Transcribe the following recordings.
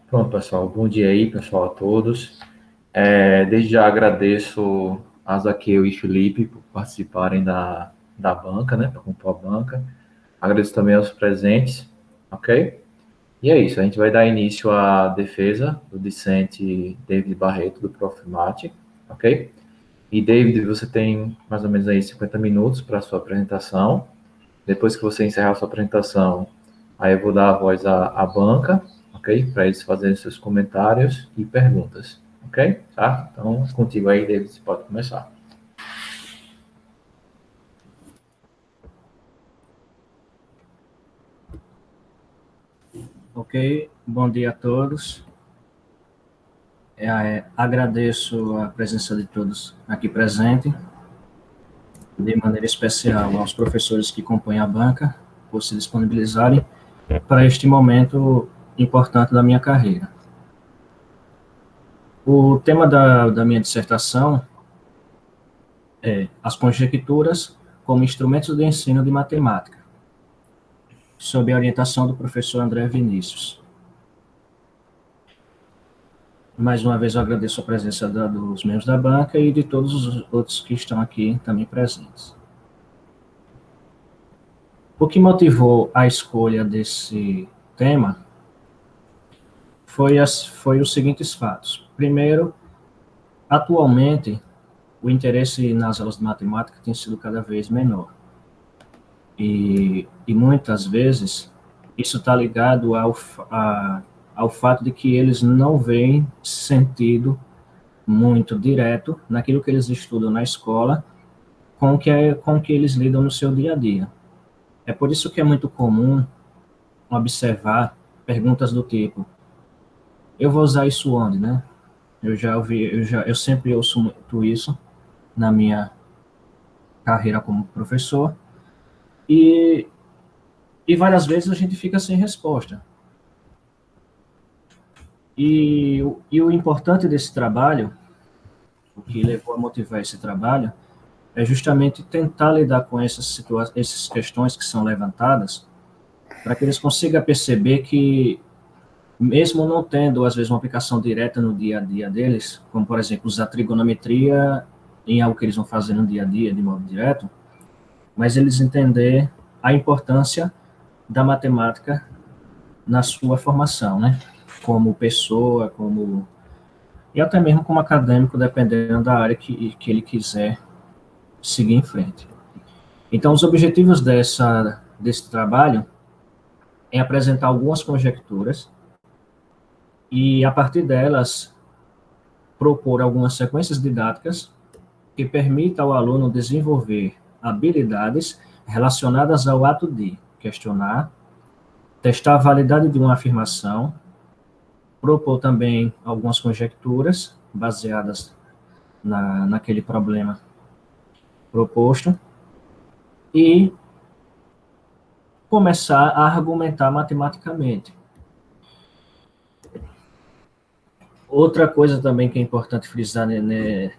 Pronto, pessoal. Bom dia aí, pessoal, a todos. Desde já agradeço a Zaqueu e Felipe por participarem da banca, né, para compor a banca. Agradeço também aos presentes, ok? E é isso, a gente vai dar início à defesa do discente David Barreto, do Profimate, ok? E, David, você tem mais ou menos aí 50 minutos para a sua apresentação. Depois que você encerrar a sua apresentação, aí eu vou dar a voz à banca, ok? Para eles fazerem seus comentários e perguntas, ok? Tá? Então, contigo aí, David, você pode começar. Ok, bom dia a todos. Agradeço a presença de todos aqui presentes, de maneira especial aos professores que compõem a banca, por se disponibilizarem para este momento importante da minha carreira. O tema da minha dissertação é as conjecturas como instrumentos de ensino de matemática, sob a orientação do professor André Vinícius. Mais uma vez eu agradeço a presença dos membros da banca e de todos os outros que estão aqui também presentes. O que motivou a escolha desse tema foi os seguintes fatos. Primeiro, atualmente, o interesse nas aulas de matemática tem sido cada vez menor. E muitas vezes, isso está ligado ao fato de que eles não veem sentido muito direto naquilo que eles estudam na escola com o que eles lidam no seu dia a dia. É por isso que é muito comum observar perguntas do tipo: eu vou usar isso onde, né? Eu sempre ouço muito isso na minha carreira como professor e várias vezes a gente fica sem resposta. E o importante desse trabalho, o que levou a motivar esse trabalho, é justamente tentar lidar com essas questões que são levantadas, para que eles consigam perceber que, mesmo não tendo, às vezes, uma aplicação direta no dia a dia deles, como, por exemplo, usar trigonometria em algo que eles vão fazer no dia a dia, de modo direto, mas eles entender a importância da matemática na sua formação, né? Como pessoa, e até mesmo como acadêmico, dependendo da área que ele quiser seguir em frente. Então, os objetivos desse trabalho é apresentar algumas conjecturas e, a partir delas, propor algumas sequências didáticas que permitam ao aluno desenvolver habilidades relacionadas ao ato de questionar, testar a validade de uma afirmação, propor também algumas conjecturas baseadas naquele problema proposto e começar a argumentar matematicamente. Outra coisa também que é importante frisar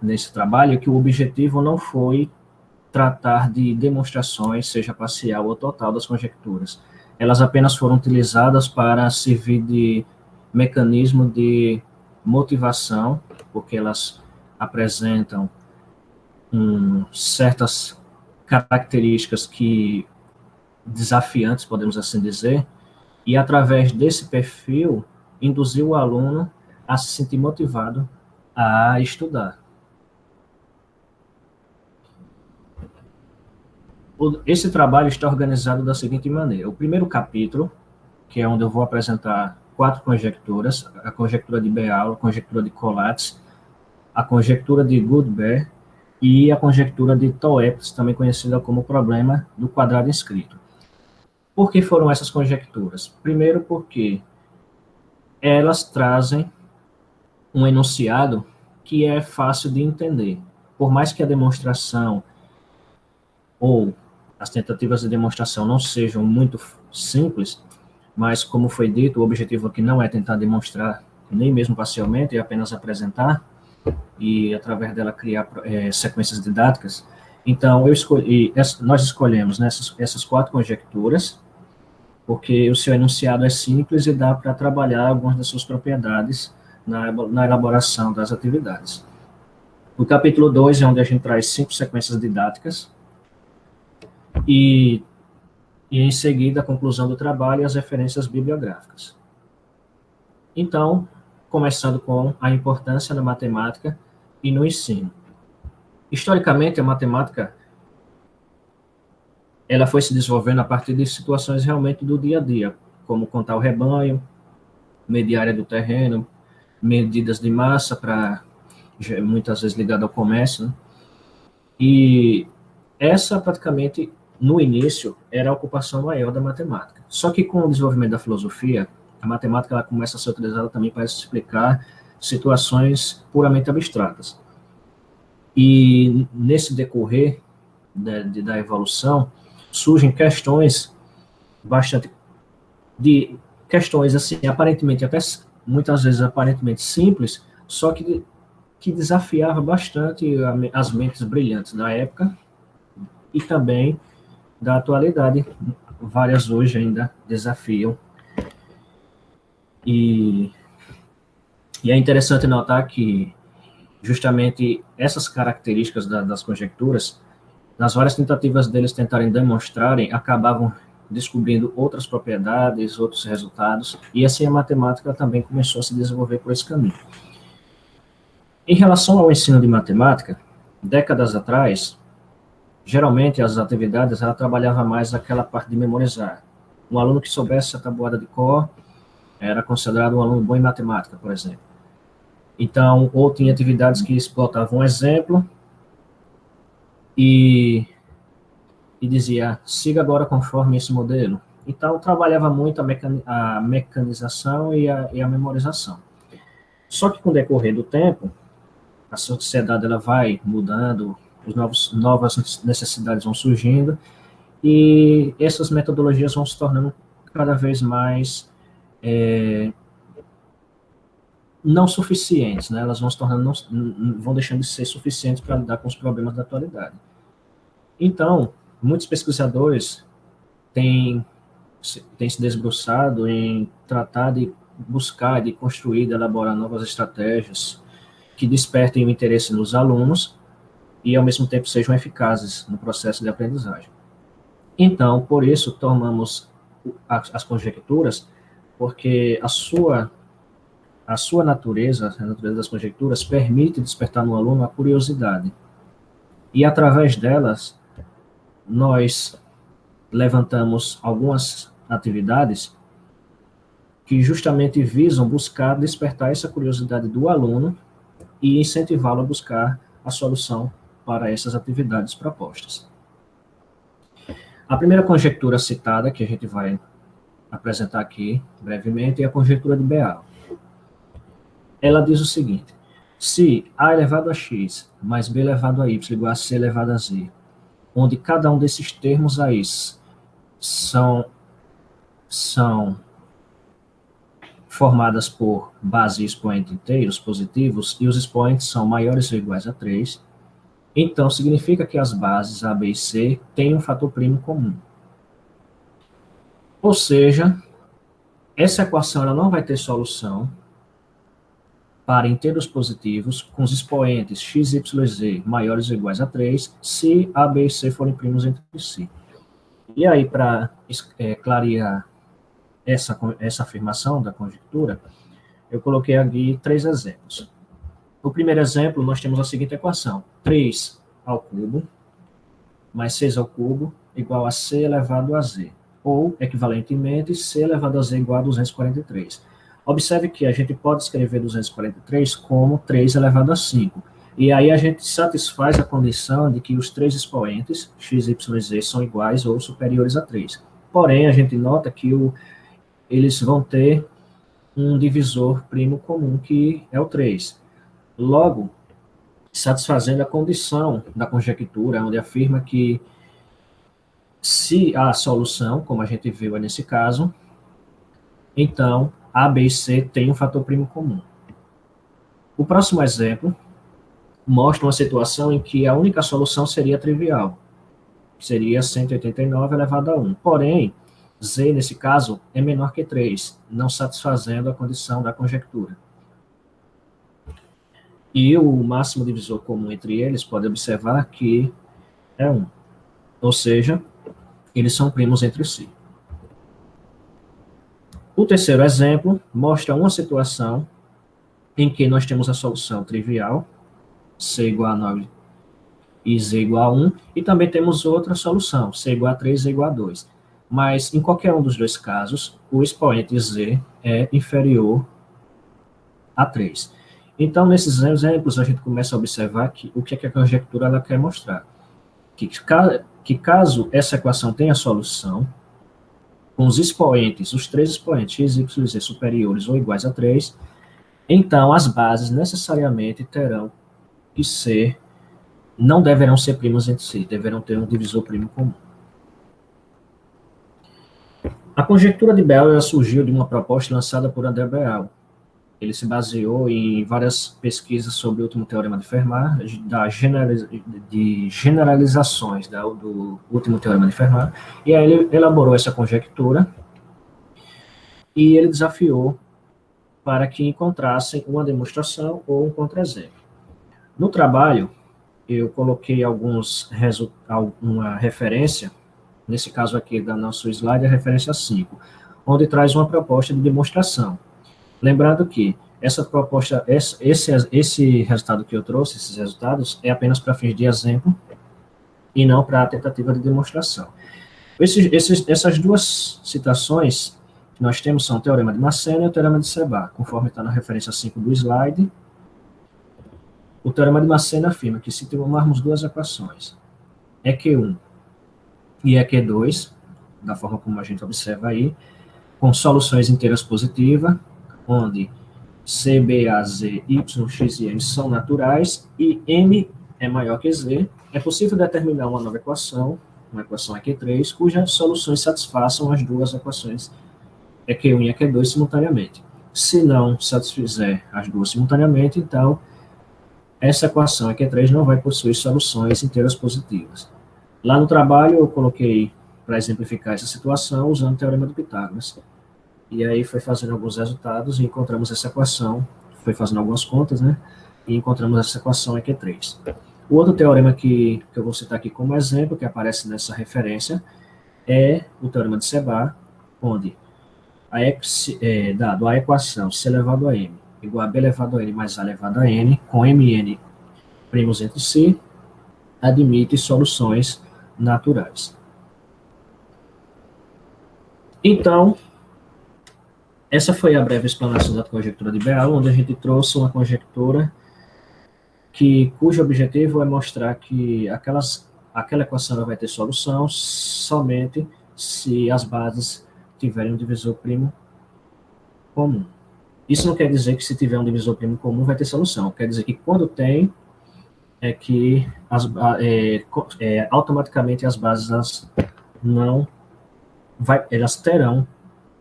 nesse trabalho é que o objetivo não foi tratar de demonstrações, seja parcial ou total, das conjecturas. Elas apenas foram utilizadas para servir de mecanismo de motivação, porque elas apresentam certas características desafiantes, podemos assim dizer, e através desse perfil, induzir o aluno a se sentir motivado a estudar. Esse trabalho está organizado da seguinte maneira: o primeiro capítulo, que é onde eu vou apresentar 4 conjecturas, a conjectura de Béal, a conjectura de Collatz, a conjectura de Goodber e a conjectura de Toeps, também conhecida como problema do quadrado inscrito. Por que foram essas conjecturas? Primeiro, porque elas trazem um enunciado que é fácil de entender. Por mais que a demonstração ou as tentativas de demonstração não sejam muito simples, mas, como foi dito, o objetivo aqui não é tentar demonstrar, nem mesmo parcialmente, é apenas apresentar e, através dela, criar sequências didáticas. Então, nós escolhemos, né, essas 4 conjecturas porque o seu enunciado é simples e dá para trabalhar algumas das suas propriedades na elaboração das atividades. O capítulo 2 é onde a gente traz 5 sequências didáticas e em seguida a conclusão do trabalho e as referências bibliográficas. Então, começando com a importância da matemática e no ensino. Historicamente, a matemática ela foi se desenvolvendo a partir de situações realmente do dia a dia, como contar o rebanho, medir a área do terreno, medidas de massa para muitas vezes ligado ao comércio, né? E essa praticamente no início era a ocupação maior da matemática. Só que com o desenvolvimento da filosofia, a matemática ela começa a ser utilizada também para explicar situações puramente abstratas. E nesse decorrer da evolução surgem questões questões assim aparentemente até muitas vezes aparentemente simples, só que desafiava bastante as mentes brilhantes da época e também da atualidade. Várias hoje ainda desafiam. E é interessante notar que justamente essas características das conjecturas, nas várias tentativas deles tentarem demonstrarem, acabavam descobrindo outras propriedades, outros resultados, e assim a matemática também começou a se desenvolver por esse caminho. Em relação ao ensino de matemática, décadas atrás, geralmente as atividades ela trabalhava mais aquela parte de memorizar. Um aluno que soubesse a tabuada de cor era considerado um aluno bom em matemática, por exemplo. Então, ou tinha atividades que explotavam um exemplo e dizia, siga agora conforme esse modelo. Então, trabalhava muito a mecanização e a memorização. Só que com o decorrer do tempo, a sociedade ela vai mudando, novas necessidades vão surgindo, e essas metodologias vão se tornando cada vez mais não suficientes, né? Elas vão se tornando, vão deixando de ser suficientes para lidar com os problemas da atualidade. Então, muitos pesquisadores têm se debruçado em tratar de buscar, de construir, de elaborar novas estratégias que despertem o interesse nos alunos e, ao mesmo tempo, sejam eficazes no processo de aprendizagem. Então, por isso, tomamos as conjecturas, porque a sua natureza, a natureza das conjecturas, permite despertar no aluno a curiosidade. E, através delas, nós levantamos algumas atividades que justamente visam buscar despertar essa curiosidade do aluno e incentivá-lo a buscar a solução para essas atividades propostas. A primeira conjectura citada, que a gente vai apresentar aqui brevemente, é a conjectura de Béal. Ela diz o seguinte: se A elevado a x mais B elevado a y igual a C elevado a z, onde cada um desses termos aí são formadas por base e expoente inteiros positivos, e os expoentes são maiores ou iguais a 3, então significa que as bases A, B e C têm um fator primo comum. Ou seja, essa equação ela não vai ter solução para inteiros positivos com os expoentes x, y e z maiores ou iguais a 3, se A, B e C forem primos entre si. E aí, para clarear essa afirmação da conjectura, eu coloquei aqui 3 exemplos. No primeiro exemplo, nós temos a seguinte equação: 3 ao cubo mais 6 ao cubo igual a C elevado a Z, ou, equivalentemente, C elevado a Z igual a 243. Observe que a gente pode escrever 243 como 3 elevado a 5, e aí a gente satisfaz a condição de que os 3 expoentes, x, y e z, são iguais ou superiores a 3. Porém, a gente nota que eles vão ter um divisor primo comum, que é o 3. Logo, satisfazendo a condição da conjectura, onde afirma que se há solução, como a gente viu nesse caso, então A, B e C têm um fator primo comum. O próximo exemplo mostra uma situação em que a única solução seria trivial, seria 189 elevado a 1. Porém, Z, nesse caso, é menor que 3, não satisfazendo a condição da conjectura. E o máximo divisor comum entre eles, pode observar que é 1. Ou seja, eles são primos entre si. O terceiro exemplo mostra uma situação em que nós temos a solução trivial, C igual a 9 e Z igual a 1, e também temos outra solução, C igual a 3 e Z igual a 2. Mas, em qualquer um dos dois casos, o expoente Z é inferior a 3. Então, nesses exemplos, a gente começa a observar que o que é que a conjectura ela quer mostrar. Que caso essa equação tenha solução, com os expoentes, os três expoentes, x, y, z, superiores ou iguais a 3, então as bases necessariamente terão que ser, não deverão ser primos entre si, deverão ter um divisor primo comum. A conjectura de Bell surgiu de uma proposta lançada por André Béal. Ele se baseou em várias pesquisas sobre o último teorema de Fermat, de generalizações do último teorema de Fermat, e aí ele elaborou essa conjectura e ele desafiou para que encontrassem uma demonstração ou um contra-exemplo. No trabalho, eu coloquei uma referência, nesse caso aqui da nosso slide, a referência 5, onde traz uma proposta de demonstração. Lembrando que essa proposta, esse resultado que eu trouxe, esses resultados, é apenas para fins de exemplo e não para a tentativa de demonstração. Essas duas citações que nós temos são o teorema de Massena e o teorema de Sebat, conforme está na referência 5 do slide. O teorema de Massena afirma que se tomarmos duas equações, EQ1 e EQ2, da forma como a gente observa aí, com soluções inteiras positivas, onde C, B, A, Z, Y, X e M são naturais e M é maior que Z, é possível determinar uma nova equação, uma equação EQ3, cujas soluções satisfaçam as duas equações EQ1 e EQ2 simultaneamente. Se não satisfizer as duas simultaneamente, então essa equação EQ3 não vai possuir soluções inteiras positivas. Lá no trabalho eu coloquei, para exemplificar essa situação, usando o teorema de Pitágoras. E aí foi fazendo alguns resultados e encontramos essa equação, foi fazendo algumas contas, né? E encontramos essa equação EQ3. O outro teorema que eu vou citar aqui como exemplo, que aparece nessa referência, é o teorema de Sebat, onde dado a equação C elevado a M igual a B elevado a N mais A elevado a N, com M e N primos entre si, admite soluções naturais. Então, essa foi a breve explanação da conjectura de Béal, onde a gente trouxe uma conjectura cujo objetivo é mostrar que aquela equação vai ter solução somente se as bases tiverem um divisor primo comum. Isso não quer dizer que se tiver um divisor primo comum vai ter solução, quer dizer que quando tem, é que automaticamente as bases elas terão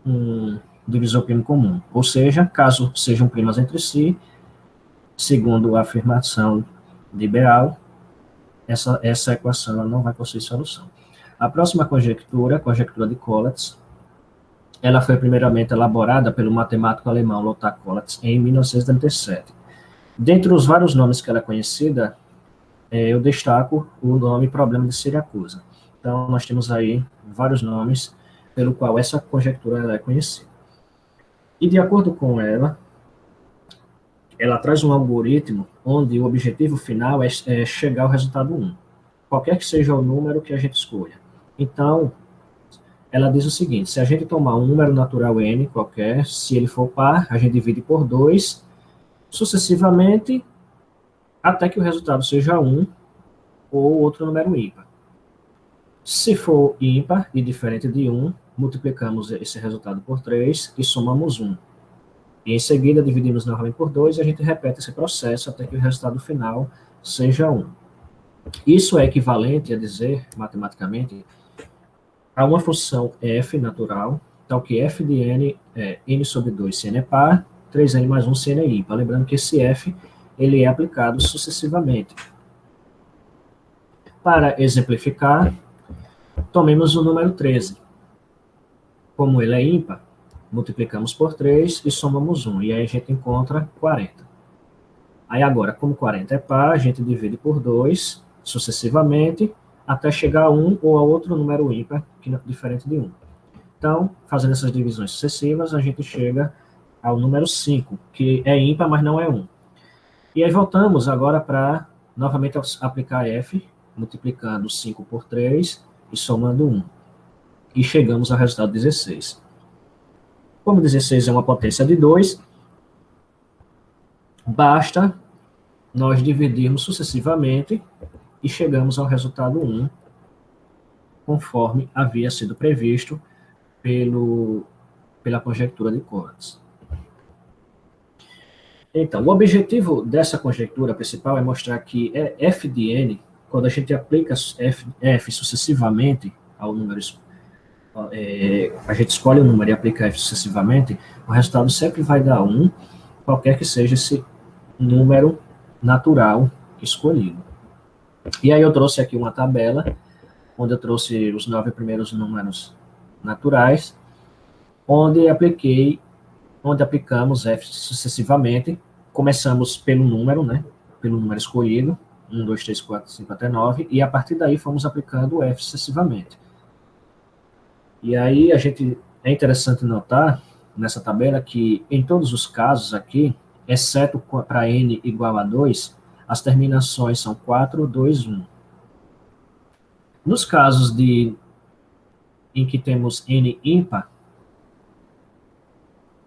um divisor primo comum. Ou seja, caso sejam primas entre si, segundo a afirmação de Béal, essa equação ela não vai possuir solução. A próxima conjectura, a conjectura de Collatz, ela foi primeiramente elaborada pelo matemático alemão Lothar Collatz em 1937. Dentre os vários nomes que ela é conhecida, eu destaco o nome problema de Siracusa. Então, nós temos aí vários nomes pelo qual essa conjectura ela é conhecida. E, de acordo com ela traz um algoritmo onde o objetivo final é chegar ao resultado 1, qualquer que seja o número que a gente escolha. Então, ela diz o seguinte: se a gente tomar um número natural n qualquer, se ele for par, a gente divide por 2, sucessivamente, até que o resultado seja 1 ou outro número ímpar. Se for ímpar e diferente de 1, multiplicamos esse resultado por 3 e somamos 1. E em seguida dividimos novamente por 2 e a gente repete esse processo até que o resultado final seja 1. Isso é equivalente a dizer, matematicamente, a uma função f natural, tal que f de n é n sobre 2 se n é par, 3n mais 1 se n é ímpar. Lembrando que esse f ele é aplicado sucessivamente. Para exemplificar, tomemos o número 13. Como ele é ímpar, multiplicamos por 3 e somamos 1. E aí a gente encontra 40. Aí agora, como 40 é par, a gente divide por 2, sucessivamente, até chegar a 1 ou a outro número ímpar, que é diferente de 1. Então, fazendo essas divisões sucessivas, a gente chega ao número 5, que é ímpar, mas não é 1. E aí voltamos agora para, novamente, aplicar f, multiplicando 5 por 3 e somando 1. E chegamos ao resultado 16. Como 16 é uma potência de 2, basta nós dividirmos sucessivamente e chegamos ao resultado 1, conforme havia sido previsto pela conjectura de Collatz. Então, o objetivo dessa conjectura principal é mostrar que f de n, quando a gente aplica f sucessivamente ao número, a gente escolhe o número e aplica f sucessivamente, o resultado sempre vai dar 1, qualquer que seja esse número natural escolhido. E aí eu trouxe aqui uma tabela, onde eu trouxe os 9 primeiros números naturais, onde aplicamos f sucessivamente. Começamos pelo número, né? Pelo número escolhido, 1, 2, 3, 4, 5 até 9, e a partir daí fomos aplicando f sucessivamente. E aí é interessante notar nessa tabela que em todos os casos aqui, exceto para n igual a 2, as terminações são 4, 2, 1. Nos casos em que temos n ímpar,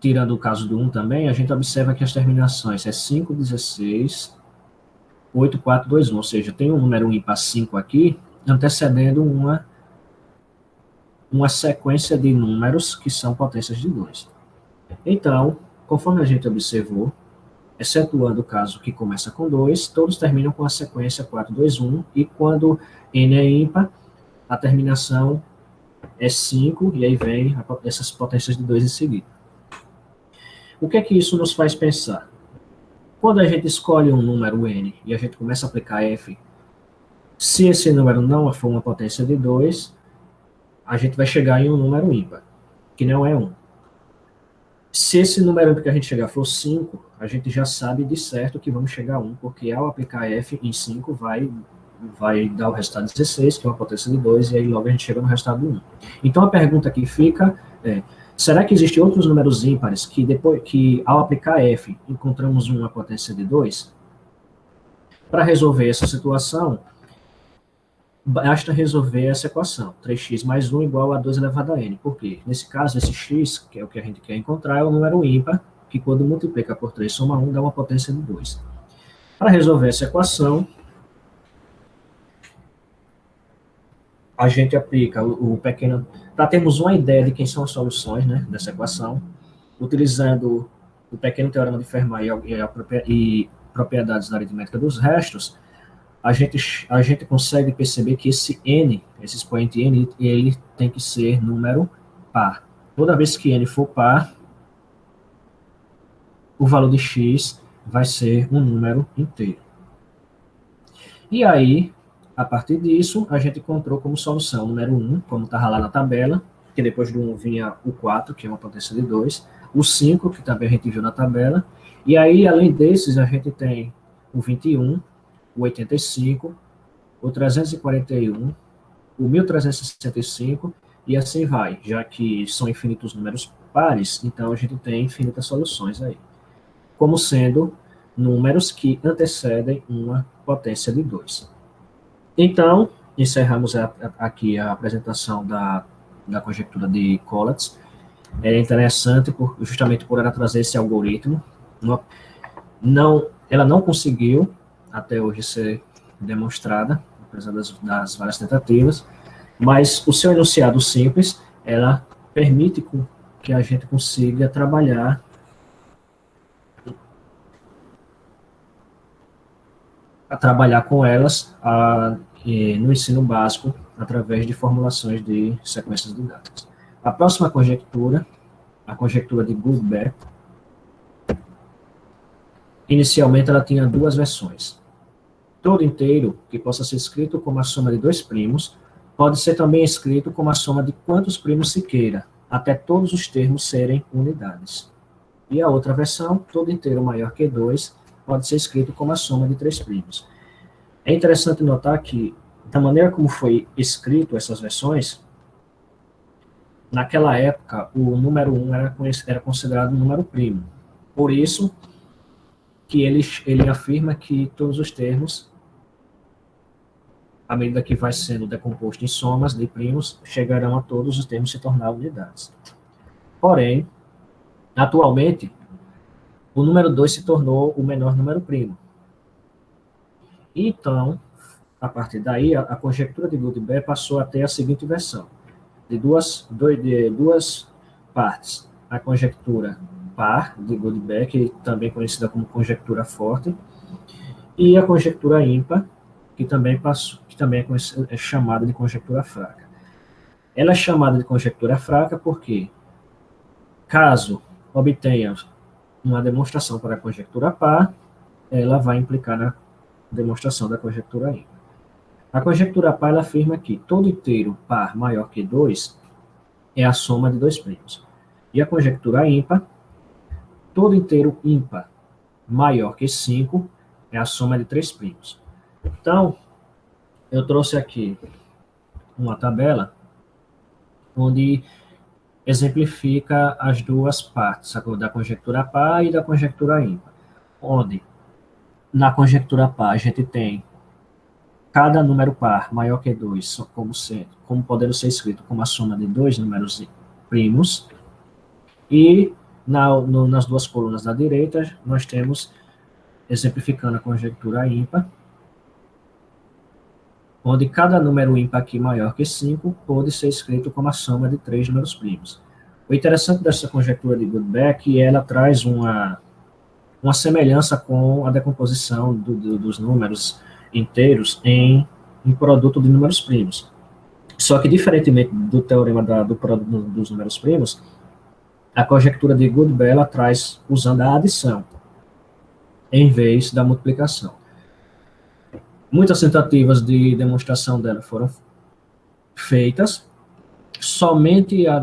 tirando o caso do 1 também, a gente observa que as terminações é 5, 16, 8, 4, 2, 1. Ou seja, tem um número ímpar 5 aqui, antecedendo uma sequência de números que são potências de 2. Então, conforme a gente observou, excetuando o caso que começa com 2, todos terminam com a sequência 4, 2, 1, e quando n é ímpar, a terminação é 5, e aí vem essas potências de 2 em seguida. O que é que isso nos faz pensar? Quando a gente escolhe um número n e a gente começa a aplicar f, se esse número não for uma potência de 2, a gente vai chegar em um número ímpar, que não é 1. Se esse número ímpar que a gente chegar for 5, a gente já sabe de certo que vamos chegar a 1, porque ao aplicar f em 5 vai dar o resultado 16, que é uma potência de 2, e aí logo a gente chega no resultado 1. Então a pergunta que fica é: será que existem outros números ímpares que ao aplicar f, encontramos uma potência de 2? Para resolver essa situação, basta resolver essa equação, 3x mais 1 igual a 2 elevado a n. Por quê? Nesse caso, esse x, que é o que a gente quer encontrar, é o número ímpar, que quando multiplica por 3 soma 1, dá uma potência de 2. Para resolver essa equação, a gente aplica o pequeno... Para termos uma ideia de quem são as soluções, né, dessa equação, utilizando o pequeno teorema de Fermat e propriedades da aritmética dos restos, a gente consegue perceber que esse n, esse expoente n, ele tem que ser número par. Toda vez que n for par, o valor de x vai ser um número inteiro. E aí, a partir disso, a gente encontrou como solução o número 1, como estava lá na tabela, que depois do 1 vinha o 4, que é uma potência de 2, o 5, que também a gente viu na tabela, e aí, além desses, a gente tem o 21, o 85, o 341, o 1365, e assim vai, já que são infinitos números pares, então a gente tem infinitas soluções aí, como sendo números que antecedem uma potência de 2. Então, encerramos aqui a apresentação da conjectura de Collatz. É interessante justamente por ela trazer esse algoritmo. Ela não conseguiu até hoje ser demonstrada, apesar das várias tentativas, mas o seu enunciado simples, ela permite que a gente consiga trabalhar com elas no ensino básico, através de formulações de sequências didáticas. A próxima conjectura, a conjectura de Goldberg, inicialmente ela tinha duas versões. Todo inteiro, que possa ser escrito como a soma de dois primos, pode ser também escrito como a soma de quantos primos se queira, até todos os termos serem unidades. E a outra versão, todo inteiro maior que 2, pode ser escrito como a soma de 3 primos. É interessante notar que, da maneira como foi escrito essas versões, naquela época, o número 1 era considerado um número primo. Por isso que ele afirma que todos os termos, à medida que vai sendo decomposto em somas de primos, chegarão a todos os termos se tornar unidades. Porém, atualmente, o número 2 se tornou o menor número primo. Então, a partir daí, a conjectura de Goodbeer passou a ter a seguinte versão, de duas partes. A conjectura par de Goodbeer, que também é conhecida como conjectura forte, e a conjectura ímpar, que também é chamada de conjectura fraca. Ela é chamada de conjectura fraca porque, caso obtenha uma demonstração para a conjectura par, ela vai implicar na demonstração da conjectura ímpar. A conjectura par ela afirma que todo inteiro par maior que 2 é a soma de 2 primos. E a conjectura ímpar, todo inteiro ímpar maior que 5 é a soma de 3 primos. Então, eu trouxe aqui uma tabela onde exemplifica as duas partes, da conjectura par e da conjectura ímpar, onde na conjectura par a gente tem cada número par maior que 2 como podendo ser escrito como a soma de 2 números primos, e nas duas colunas da direita nós temos, exemplificando a conjectura ímpar, onde cada número ímpar aqui maior que 5 pode ser escrito como a soma de 3 números primos. O interessante dessa conjectura de Goodbeer é que ela traz uma semelhança com a decomposição dos números inteiros em produto de números primos. Só que, diferentemente do teorema do produto dos números primos, a conjectura de Goodbeer ela traz usando a adição em vez da multiplicação. Muitas tentativas de demonstração dela foram feitas, somente a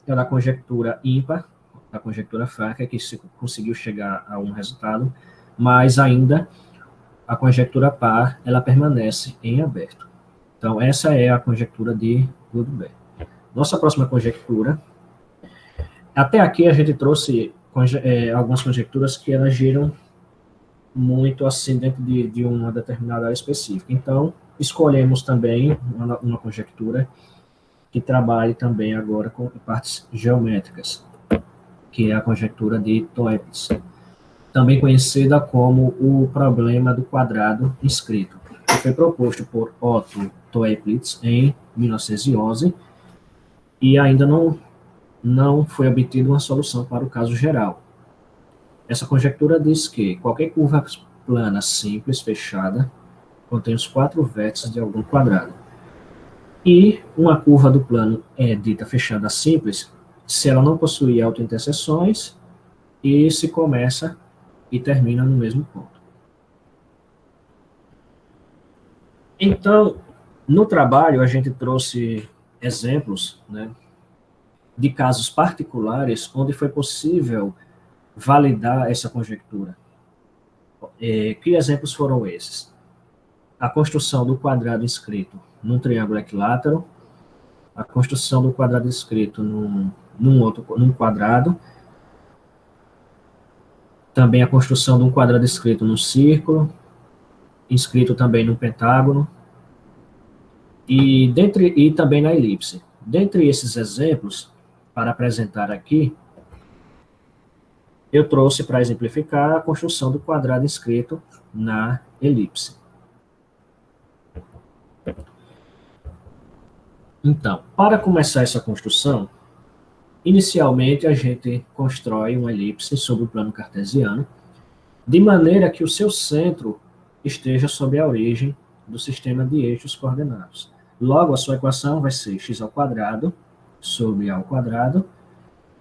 da conjectura ímpar, a conjectura fraca, que se conseguiu chegar a um resultado, mas ainda a conjectura par, ela permanece em aberto. Então, essa é a conjectura de Goodbeer. Nossa próxima conjectura, até aqui a gente trouxe algumas conjecturas que elas giram muito assim dentro de uma determinada área específica. Então, escolhemos também uma conjectura que trabalhe também agora com partes geométricas, que é a conjectura de Toeplitz, também conhecida como o problema do quadrado inscrito, que foi proposto por Otto Toeplitz em 1911 e ainda não foi obtida uma solução para o caso geral. Essa conjectura diz que qualquer curva plana simples fechada contém os 4 vértices de algum quadrado. E uma curva do plano é dita fechada simples se ela não possui autointerseções e se começa e termina no mesmo ponto. Então, no trabalho, a gente trouxe exemplos, né, de casos particulares onde foi possível validar essa conjectura. Que exemplos foram esses? A construção do quadrado inscrito num triângulo equilátero, a construção do quadrado inscrito num quadrado, também a construção de um quadrado inscrito num círculo, inscrito também num pentágono, e também na elipse. Dentre esses exemplos, para apresentar aqui, eu trouxe para exemplificar a construção do quadrado inscrito na elipse. Então, para começar essa construção, inicialmente a gente constrói uma elipse sobre o plano cartesiano, de maneira que o seu centro esteja sob a origem do sistema de eixos coordenados. Logo, a sua equação vai ser x ao quadrado sobre a ao quadrado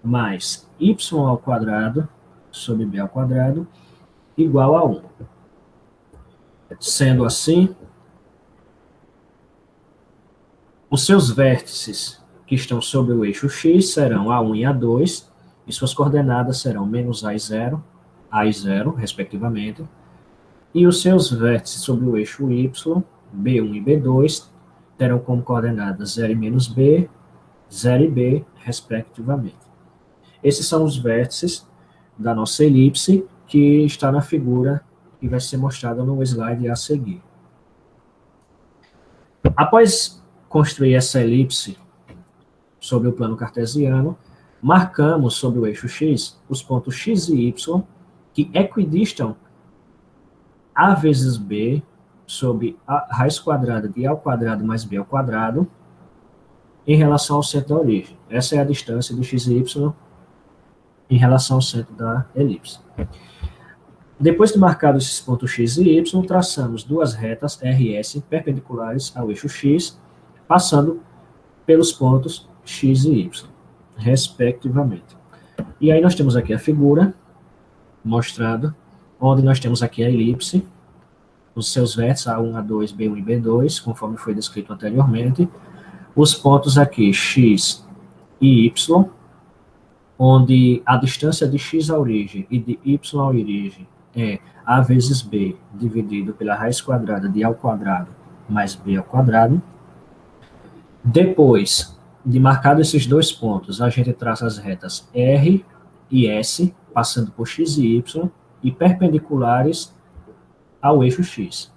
mais y ao quadrado sobre b ao quadrado igual a 1. Sendo assim, os seus vértices que estão sobre o eixo X serão A1 e A2, e suas coordenadas serão menos A e 0, respectivamente, e os seus vértices sobre o eixo Y, B1 e B2, terão como coordenadas 0 e menos B, 0 e B, respectivamente. Esses são os vértices da nossa elipse, que está na figura que vai ser mostrada no slide a seguir. Após construir essa elipse sobre o plano cartesiano, marcamos sobre o eixo X os pontos X e Y que equidistam A vezes B sobre a raiz quadrada de A ao quadrado mais B ao quadrado em relação ao centro da origem. Essa é a distância de X e Y em relação ao centro da elipse. Depois de marcados esses pontos X e Y, traçamos duas retas R e S perpendiculares ao eixo X, passando pelos pontos X e Y, respectivamente. E aí nós temos aqui a figura mostrada, onde nós temos aqui a elipse, os seus vértices A1, A2, B1 e B2, conforme foi descrito anteriormente, os pontos aqui X e Y, onde a distância de X à origem e de Y à origem é A vezes B dividido pela raiz quadrada de A ao quadrado mais B ao quadrado. Depois de marcado esses dois pontos, a gente traça as retas R e S, passando por X e Y, e perpendiculares ao eixo X.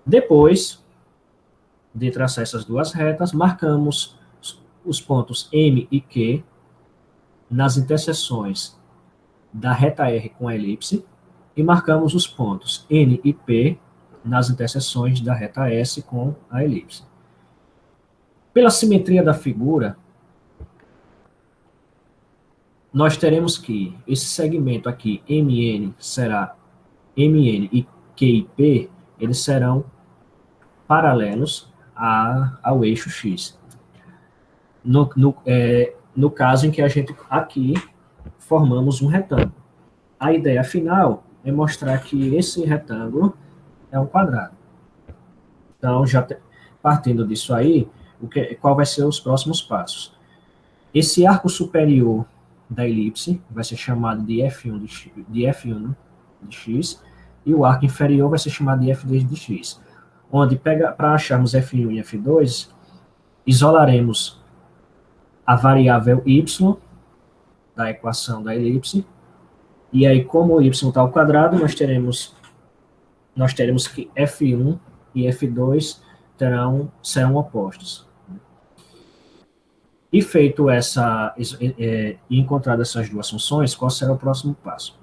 Depois de traçar essas duas retas, marcamos os pontos M e Q nas interseções da reta R com a elipse, e marcamos os pontos N e P nas interseções da reta S com a elipse. Pela simetria da figura, nós teremos que esse segmento aqui, MN, será MN e Q e P, eles serão paralelos ao eixo X. No caso em que a gente aqui formamos um retângulo. A ideia final é mostrar que esse retângulo é um quadrado. Então, partindo disso aí, qual vai ser os próximos passos? Esse arco superior da elipse vai ser chamado de F1 de X, e o arco inferior vai ser chamado de F2 de X. Onde, para acharmos F1 e F2, isolaremos a variável y da equação da elipse, e aí, como o y está ao quadrado, nós teremos que F1 e F2 serão opostos. E feito e encontrado essas duas funções, qual será o próximo passo?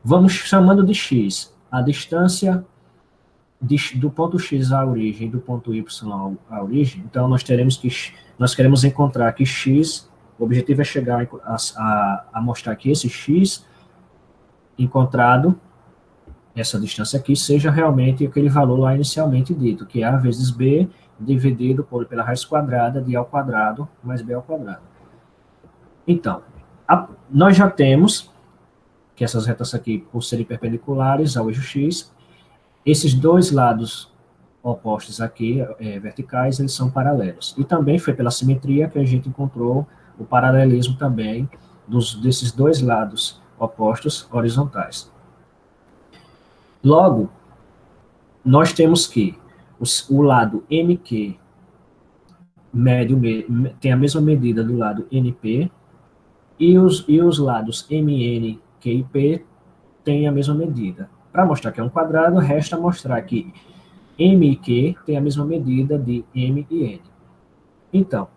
Vamos chamando de x a distância do ponto x à origem e do ponto y à origem. Então, nós queremos encontrar que x, o objetivo é chegar a mostrar que esse x encontrado, essa distância aqui, seja realmente aquele valor lá inicialmente dito, que é a vezes b dividido pela raiz quadrada de a ao quadrado mais b ao quadrado. Então, nós já temos que essas retas aqui, por serem perpendiculares ao eixo x, esses dois lados opostos aqui, verticais, eles são paralelos. E também foi pela simetria que a gente encontrou o paralelismo também desses dois lados opostos horizontais. Logo, nós temos que o lado MQ médio tem a mesma medida do lado NP, e os lados MN, Q e P têm a mesma medida. Para mostrar que é um quadrado, resta mostrar que M e Q têm a mesma medida de M e N. Então,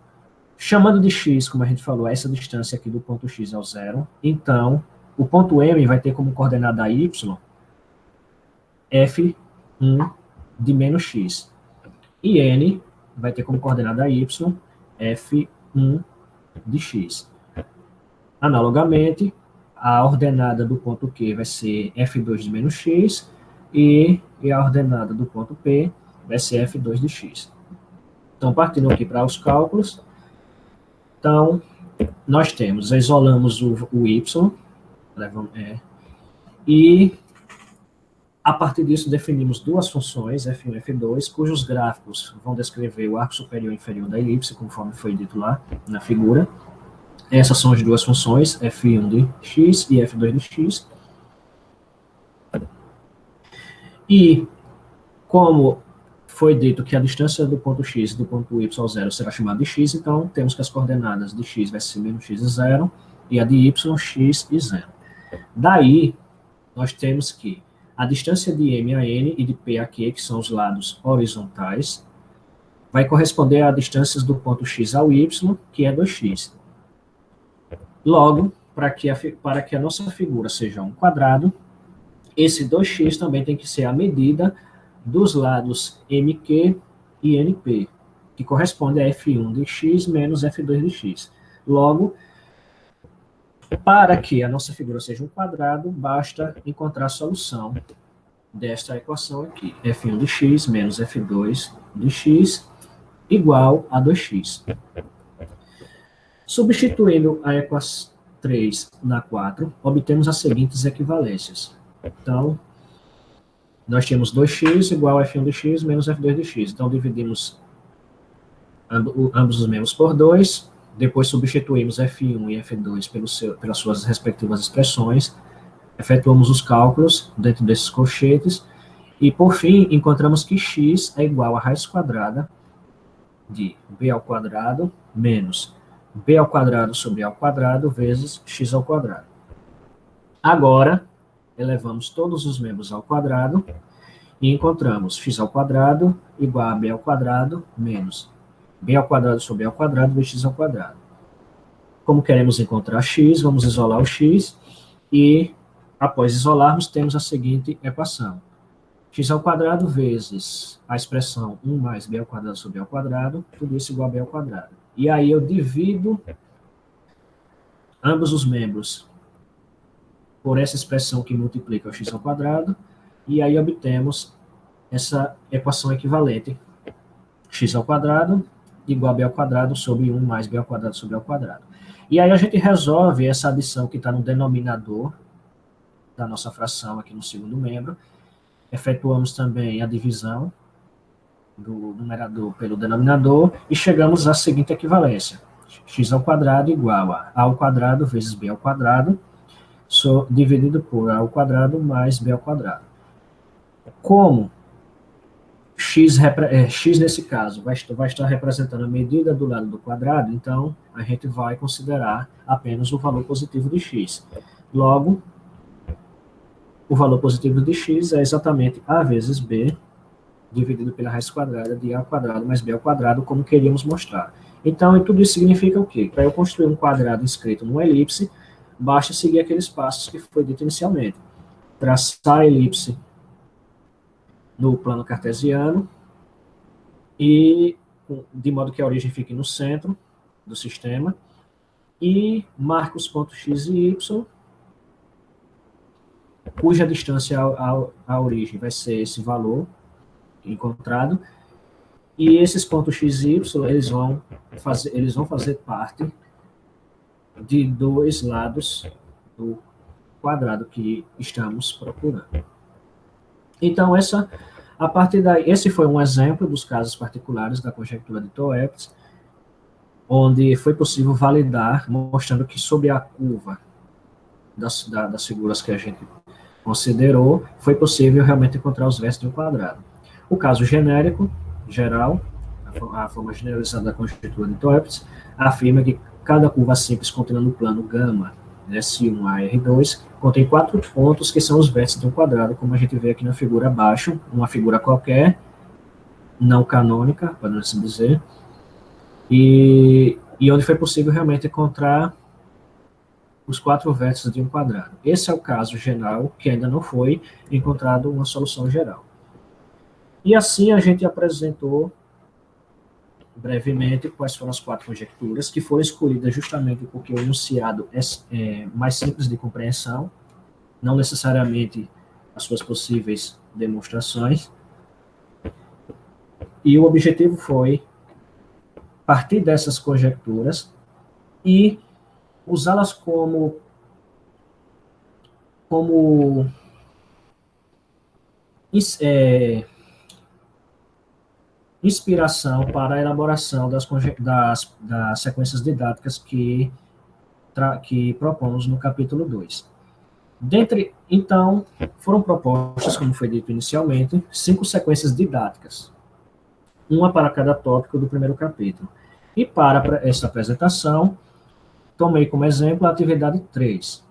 chamando de x, como a gente falou, essa distância aqui do ponto x ao zero, então, o ponto M vai ter como coordenada y f1 de menos x. E N vai ter como coordenada y f1 de x. Analogamente, a ordenada do ponto Q vai ser f2 de menos x e a ordenada do ponto P vai ser f2 de x. Então, partindo aqui para os cálculos, então, nós isolamos o y, e A partir disso, definimos duas funções, f1 e f2, cujos gráficos vão descrever o arco superior e inferior da elipse, conforme foi dito lá na figura. Essas são as duas funções, f1 de x e f2 de x. E, como foi dito que a distância do ponto x e do ponto y0 será chamada de x, então temos que as coordenadas de x vai ser menos x e 0, e a de y, x e 0. Daí, nós temos que a distância de M a N e de P a Q, que são os lados horizontais, vai corresponder a distâncias do ponto x ao y, que é 2x. Logo, para que a nossa figura seja um quadrado, esse 2x também tem que ser a medida dos lados MQ e NP, que corresponde a f1 de x menos f2 de x. Logo, para que a nossa figura seja um quadrado, basta encontrar a solução desta equação aqui, f1 de x menos f2 de x igual a 2x. Substituindo a equação 3 na 4, obtemos as seguintes equivalências. Então, nós temos 2x igual a f1 de x menos f2 de x. Então, dividimos ambos os membros por 2, depois substituímos f1 e f2 pelas suas respectivas expressões, efetuamos os cálculos dentro desses colchetes, e, por fim, encontramos que x é igual a raiz quadrada de b ao quadrado menos b ao quadrado sobre a ao quadrado vezes x ao quadrado. Agora, elevamos todos os membros ao quadrado e encontramos x ao quadrado igual a b ao quadrado menos b ao quadrado sobre a ao quadrado vezes x ao quadrado. Como queremos encontrar x, vamos isolar o x e, após isolarmos, temos a seguinte equação. X ao quadrado vezes a expressão 1 mais b ao quadrado sobre a ao quadrado, tudo isso igual a b ao quadrado. E aí eu divido ambos os membros por essa expressão que multiplica o x ao quadrado, e aí obtemos essa equação equivalente. X ao quadrado igual a b ao quadrado sobre 1 mais b ao quadrado sobre a ao quadrado. E aí a gente resolve essa adição que está no denominador da nossa fração aqui no segundo membro. Efetuamos também a divisão do numerador pelo denominador e chegamos à seguinte equivalência. X ao quadrado igual a ao quadrado vezes b ao quadrado, dividido por a ao quadrado mais b ao quadrado. Como x nesse caso vai estar representando a medida do lado do quadrado, então a gente vai considerar apenas o valor positivo de x. Logo, o valor positivo de x é exatamente a vezes b, dividido pela raiz quadrada de a ao quadrado mais b ao quadrado, como queríamos mostrar. Então, tudo isso significa o quê? Para eu construir um quadrado inscrito numa elipse, basta seguir aqueles passos que foi dito inicialmente. Traçar a elipse no plano cartesiano, e de modo que a origem fique no centro do sistema, e marca os pontos x e y, cuja distância à origem vai ser esse valor encontrado, e esses pontos x e y, eles vão fazer parte de dois lados do quadrado que estamos procurando. Então, a partir daí, esse foi um exemplo dos casos particulares da conjectura de Toeps, onde foi possível validar, mostrando que sob a curva das figuras que a gente considerou, foi possível realmente encontrar os vértices de um quadrado. O caso genérico, geral, a forma generalizada da conjectura de Toeps, afirma que cada curva simples contendo no plano gama, S1 a R2, contém 4 pontos que são os vértices de um quadrado, como a gente vê aqui na figura abaixo, uma figura qualquer, não canônica, podemos assim dizer, e onde foi possível realmente encontrar os 4 vértices de um quadrado. Esse é o caso geral, que ainda não foi encontrado uma solução geral. E assim a gente apresentou brevemente quais foram as 4 conjecturas, que foram escolhidas justamente porque o enunciado é mais simples de compreensão, não necessariamente as suas possíveis demonstrações. E o objetivo foi partir dessas conjecturas e usá-las como inspiração para a elaboração das sequências didáticas que propomos no capítulo 2. Então, foram propostas, como foi dito inicialmente, 5 sequências didáticas, uma para cada tópico do primeiro capítulo. E para essa apresentação, tomei como exemplo a atividade 3.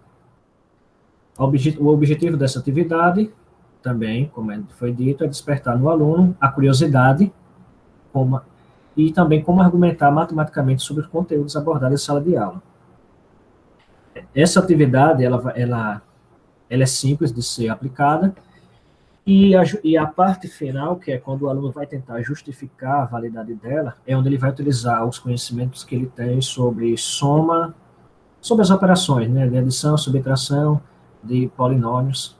O objetivo dessa atividade, também, como foi dito, é despertar no aluno a curiosidade e também como argumentar matematicamente sobre os conteúdos abordados em sala de aula. Essa atividade, ela é simples de ser aplicada, e a parte final, que é quando o aluno vai tentar justificar a validade dela, é onde ele vai utilizar os conhecimentos que ele tem sobre soma, sobre as operações, né, de adição, subtração, de polinômios.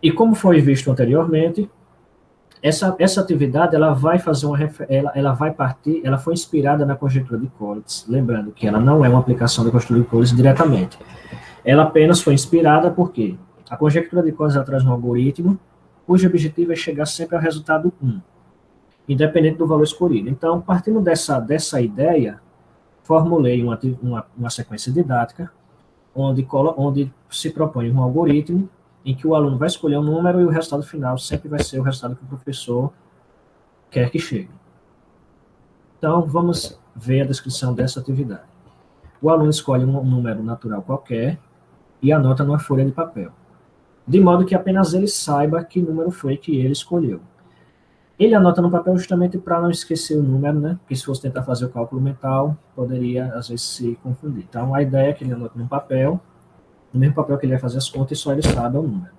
E como foi visto anteriormente, essa atividade ela vai fazer ela foi inspirada na conjectura de Collatz, lembrando que ela não é uma aplicação da conjectura de Collatz diretamente. Ela apenas foi inspirada porque a conjectura de Collatz traz um algoritmo cujo objetivo é chegar sempre ao resultado 1, independente do valor escolhido. Então, partindo dessa ideia, formulei uma sequência didática onde se propõe um algoritmo em que o aluno vai escolher um número e o resultado final sempre vai ser o resultado que o professor quer que chegue. Então, vamos ver a descrição dessa atividade. O aluno escolhe um número natural qualquer e anota numa folha de papel, de modo que apenas ele saiba que número foi que ele escolheu. Ele anota no papel justamente para não esquecer o número, né? Porque se fosse tentar fazer o cálculo mental, poderia, às vezes, se confundir. Então, a ideia é que ele anota no papel, no mesmo papel que ele vai fazer as contas, e só ele sabe o número.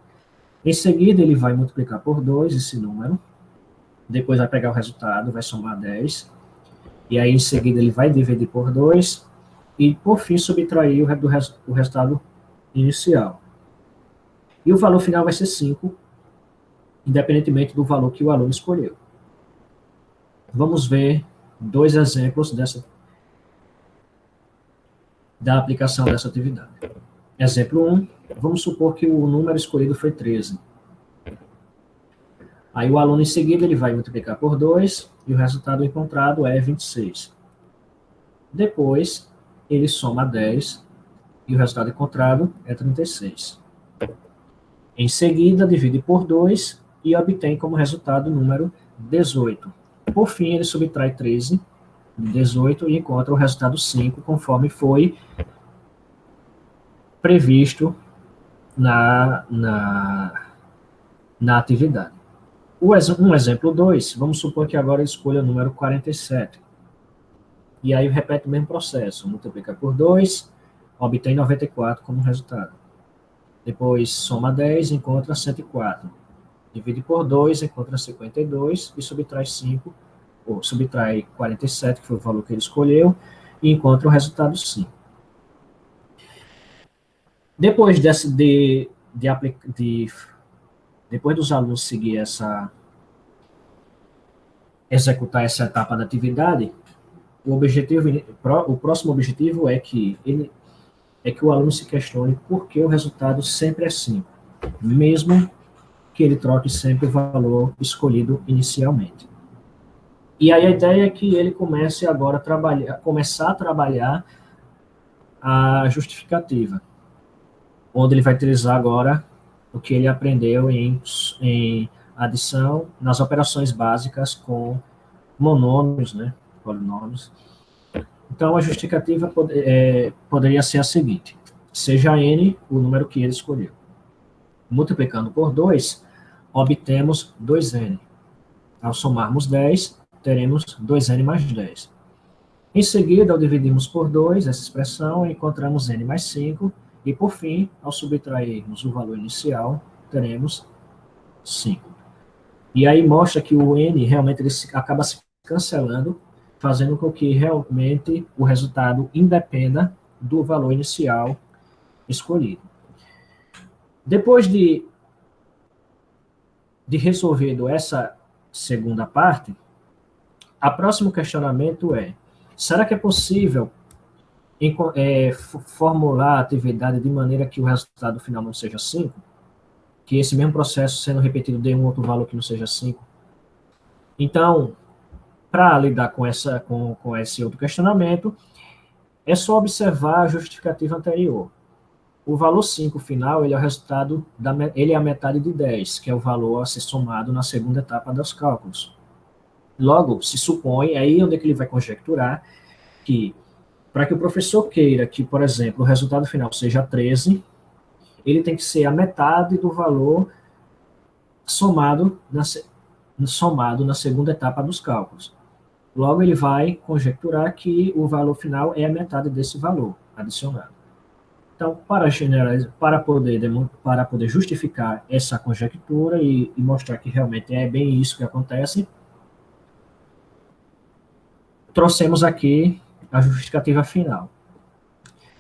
Em seguida, ele vai multiplicar por 2 esse número, depois vai pegar o resultado, vai somar 10, e aí, em seguida, ele vai dividir por 2, e, por fim, subtrair o resultado inicial. E o valor final vai ser 5, independentemente do valor que o aluno escolheu. Vamos ver 2 exemplos da aplicação dessa atividade. Exemplo 1, vamos supor que o número escolhido foi 13. Aí o aluno, em seguida, ele vai multiplicar por 2, e o resultado encontrado é 26. Depois, ele soma 10, e o resultado encontrado é 36. Em seguida, divide por 2 e obtém como resultado o número 18. Por fim, ele subtrai 13 de 18 e encontra o resultado 5, conforme foi previsto na atividade. Um exemplo 2, vamos supor que agora ele escolha o número 47. E aí repete o mesmo processo, multiplica por 2, obtém 94 como resultado. Depois soma 10, encontra 104. Divide por 2, encontra 52 e subtrai 5, ou subtrai 47, que foi o valor que ele escolheu, e encontra o resultado 5. Depois depois dos alunos seguir executar essa etapa da atividade, o próximo objetivo é que o aluno se questione por que o resultado sempre é 5, mesmo que ele troque sempre o valor escolhido inicialmente. E aí a ideia é que ele comece agora começar a trabalhar a justificativa, onde ele vai utilizar agora o que ele aprendeu em adição nas operações básicas com monômios, né, polinômios. Então, a justificativa poderia ser a seguinte: seja n o número que ele escolheu. Multiplicando por 2, obtemos 2n. Ao somarmos 10, teremos 2n mais 10. Em seguida, ao dividirmos por 2 essa expressão, encontramos n mais 5, e por fim, ao subtrairmos o valor inicial, teremos 5. E aí mostra que o n realmente acaba se cancelando, fazendo com que realmente o resultado independa do valor inicial escolhido. Depois de resolvido essa segunda parte, o próximo questionamento é: será que é possível formular a atividade de maneira que o resultado final não seja 5? que esse mesmo processo sendo repetido dê um outro valor que não seja 5. Então, para lidar com esse outro questionamento, é só observar a justificativa anterior. O valor 5 final, ele é o resultado, ele é a metade de 10, que é o valor a ser somado na segunda etapa dos cálculos. Logo, se supõe, é aí onde é que ele vai conjecturar, que para que o professor queira que, por exemplo, o resultado final seja 13, ele tem que ser a metade do valor somado na segunda etapa dos cálculos. Logo, ele vai conjecturar que o valor final é a metade desse valor adicionado. Então, para poder justificar essa conjectura e mostrar que realmente é bem isso que acontece, trouxemos aqui a justificativa final.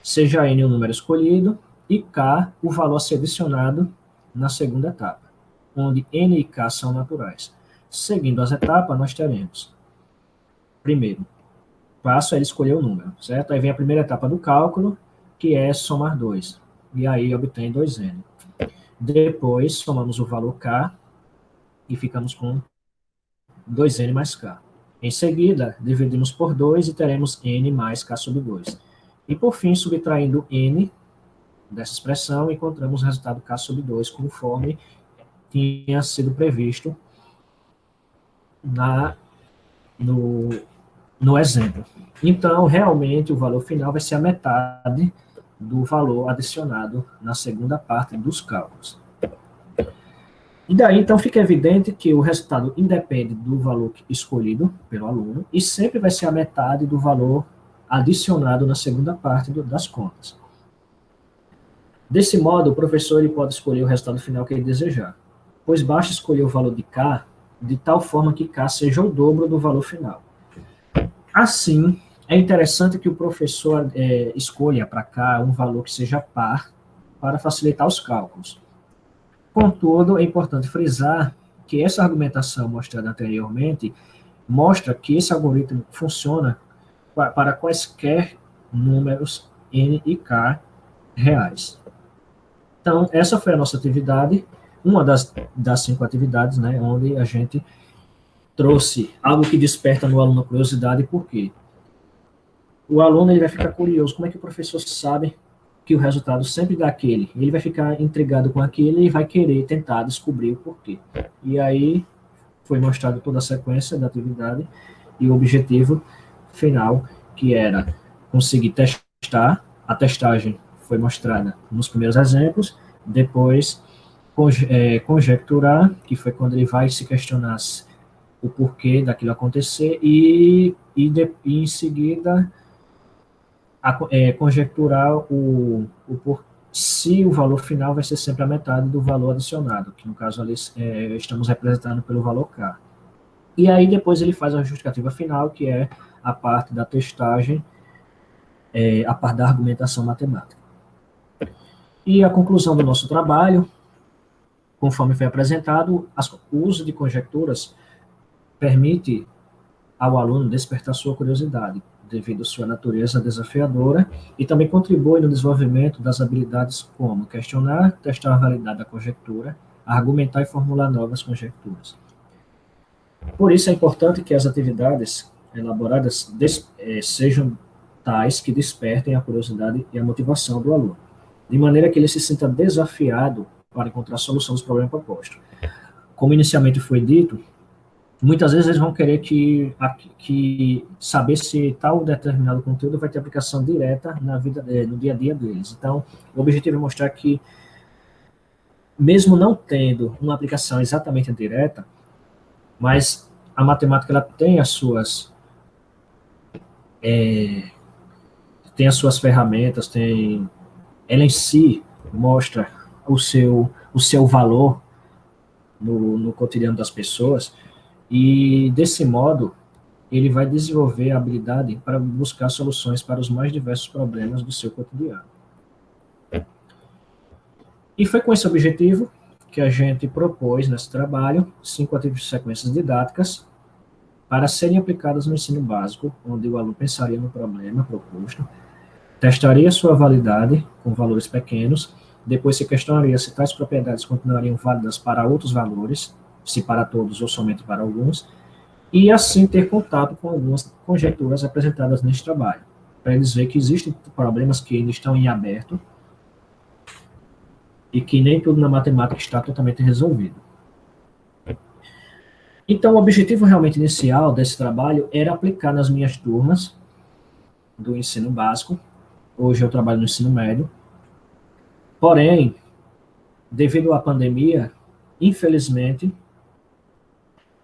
Seja n o número escolhido e k o valor a ser adicionado na segunda etapa, onde n e k são naturais. Seguindo as etapas, nós teremos, primeiro, passo é ele escolher o número, certo? Aí vem a primeira etapa do cálculo, que é somar 2, e aí obtém 2n. Depois, somamos o valor k e ficamos com 2n mais k. Em seguida, dividimos por 2 e teremos n mais k sobre 2. E por fim, subtraindo n dessa expressão, encontramos o resultado k sobre 2, conforme tinha sido previsto no exemplo. Então, realmente, o valor final vai ser a metade do valor adicionado na segunda parte dos cálculos. E daí, então, fica evidente que o resultado independe do valor escolhido pelo aluno e sempre vai ser a metade do valor adicionado na segunda parte das contas. Desse modo, o professor ele pode escolher o resultado final que ele desejar, pois basta escolher o valor de k de tal forma que k seja o dobro do valor final. Assim, é interessante que o professor escolha para k um valor que seja par para facilitar os cálculos. Contudo, é importante frisar que essa argumentação mostrada anteriormente mostra que esse algoritmo funciona para quaisquer números n e k reais. Então, essa foi a nossa atividade, uma das 5 atividades, né, onde a gente trouxe algo que desperta no aluno a curiosidade, por quê? O aluno ele vai ficar curioso, como é que o professor sabe que o resultado sempre dá aquele? Ele vai ficar intrigado com aquele e vai querer tentar descobrir o porquê. E aí foi mostrado toda a sequência da atividade e o objetivo final, que era conseguir testar. A testagem foi mostrada nos primeiros exemplos, depois conjecturar, que foi quando ele vai se questionar o porquê daquilo acontecer, e em seguida conjecturar se o valor final vai ser sempre a metade do valor adicionado, que no caso ali estamos representando pelo valor k. E aí depois ele faz a justificativa final, que é a parte da testagem, a parte da argumentação matemática. E a conclusão do nosso trabalho, conforme foi apresentado, o uso de conjecturas permite ao aluno despertar sua curiosidade, devido à sua natureza desafiadora, e também contribui no desenvolvimento das habilidades como questionar, testar a validade da conjectura, argumentar e formular novas conjecturas. Por isso é importante que as atividades elaboradas sejam tais que despertem a curiosidade e a motivação do aluno, de maneira que ele se sinta desafiado para encontrar a solução dos problemas propostos. Como inicialmente foi dito, muitas vezes eles vão querer saber se tal determinado conteúdo vai ter aplicação direta no dia a dia deles. Então, o objetivo é mostrar que, mesmo não tendo uma aplicação exatamente direta, mas a matemática ela tem as suas ferramentas, ela em si mostra o seu valor no cotidiano das pessoas, e desse modo ele vai desenvolver a habilidade para buscar soluções para os mais diversos problemas do seu cotidiano. E foi com esse objetivo que a gente propôs nesse trabalho 5 sequências didáticas para serem aplicadas no ensino básico, onde o aluno pensaria no problema proposto, testaria sua validade com valores pequenos, Depois se questionaria se tais propriedades continuariam válidas para outros valores, se para todos ou somente para alguns, e assim ter contato com algumas conjecturas apresentadas neste trabalho, para eles verem que existem problemas que ainda estão em aberto e que nem tudo na matemática está totalmente resolvido. Então, o objetivo realmente inicial desse trabalho era aplicar nas minhas turmas do ensino básico. Hoje eu trabalho no ensino médio. Porém, devido à pandemia, infelizmente,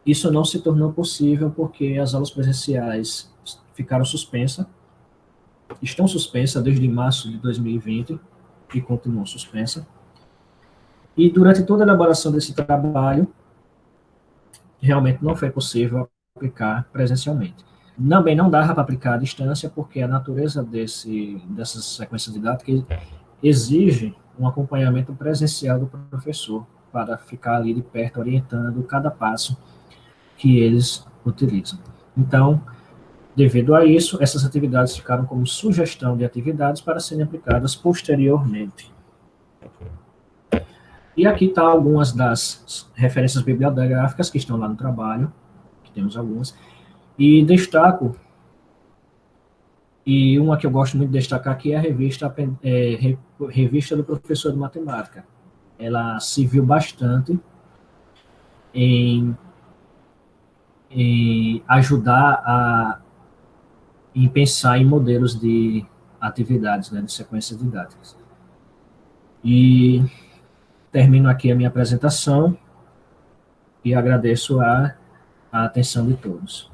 isso não se tornou possível porque as aulas presenciais ficaram suspensas, estão suspensas desde março de 2020 e continuam suspensas. E durante toda a elaboração desse trabalho, realmente não foi possível aplicar presencialmente. Também não dava para aplicar à distância, porque a natureza dessas sequências didáticas exige um acompanhamento presencial do professor, para ficar ali de perto, orientando cada passo que eles utilizam. Então, devido a isso, essas atividades ficaram como sugestão de atividades para serem aplicadas posteriormente. E aqui está algumas das referências bibliográficas que estão lá no trabalho, que temos algumas, e destaco, e uma que eu gosto muito de destacar aqui é a revista do professor de matemática. Ela se viu bastante em ajudar em pensar em modelos de atividades, né, de sequências didáticas. E termino aqui a minha apresentação e agradeço a atenção de todos.